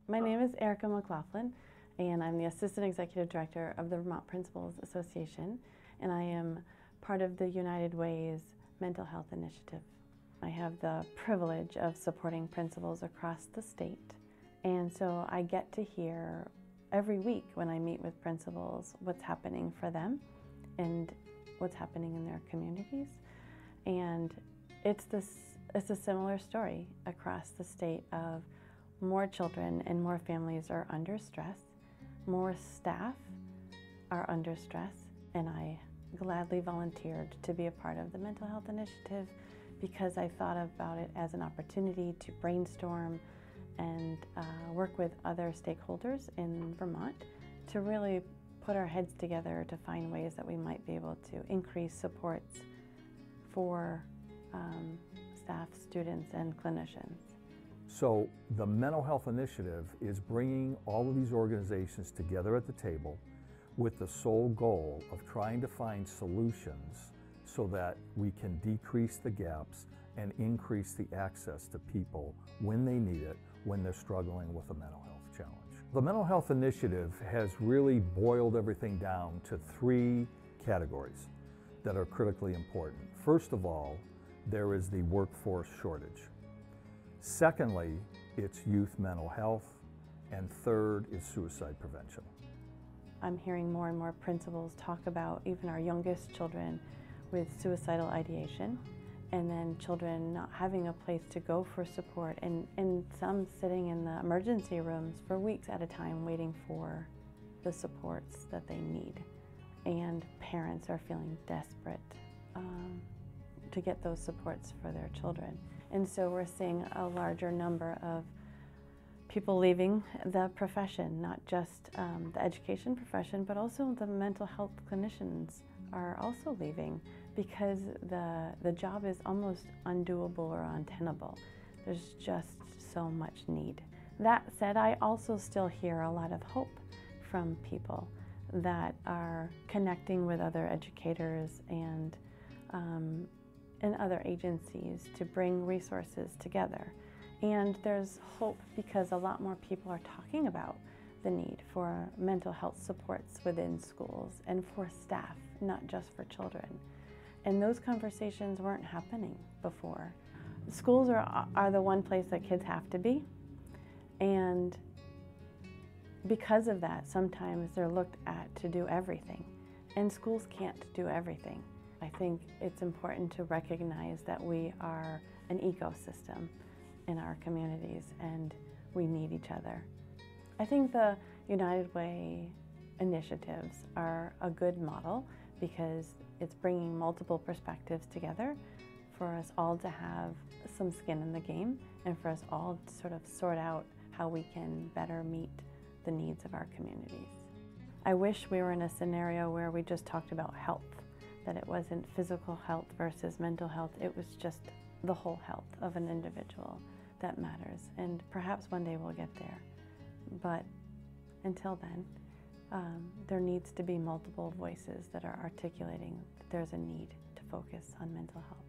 My name is Erica McLaughlin, and I'm the Assistant Executive Director of the Vermont Principals Association, and I am part of the United Way's Mental Health Initiative. I have the privilege of supporting principals across the state, and so I get to hear every week when I meet with principals what's happening for them and what's happening in their communities. And it's a similar story across the state of more children and more families are under stress, more staff are under stress, and I gladly volunteered to be a part of the Mental Health Initiative because I thought about it as an opportunity to brainstorm and work with other stakeholders in Vermont to really put our heads together to find ways that we might be able to increase supports for staff, students, and clinicians. So the Mental Health Initiative is bringing all of these organizations together at the table with the sole goal of trying to find solutions so that we can decrease the gaps and increase the access to people when they need it, when they're struggling with a mental health challenge. The Mental Health Initiative has really boiled everything down to 3 categories that are critically important. First of all, there is the workforce shortage. Secondly, it's youth mental health, and third is suicide prevention. I'm hearing more and more principals talk about even our youngest children with suicidal ideation, and then children not having a place to go for support, and some sitting in the emergency rooms for weeks at a time waiting for the supports that they need. And parents are feeling desperate to get those supports for their children. And so we're seeing a larger number of people leaving the profession, not just the education profession, but also the mental health clinicians are also leaving because the job is almost undoable or untenable. There's just so much need. That said, I also still hear a lot of hope from people that are connecting with other educators and other agencies to bring resources together. And there's hope because a lot more people are talking about the need for mental health supports within schools and for staff, not just for children. And those conversations weren't happening before. Schools are the one place that kids have to be, and because of that, sometimes they're looked at to do everything, and schools can't do everything. I think it's important to recognize that we are an ecosystem in our communities and we need each other. I think the United Way initiatives are a good model because it's bringing multiple perspectives together for us all to have some skin in the game and for us all to sort of sort out how we can better meet the needs of our communities. I wish we were in a scenario where we just talked about health, that it wasn't physical health versus mental health, it was just the whole health of an individual that matters. And perhaps one day we'll get there. But until then, there needs to be multiple voices that are articulating that there's a need to focus on mental health.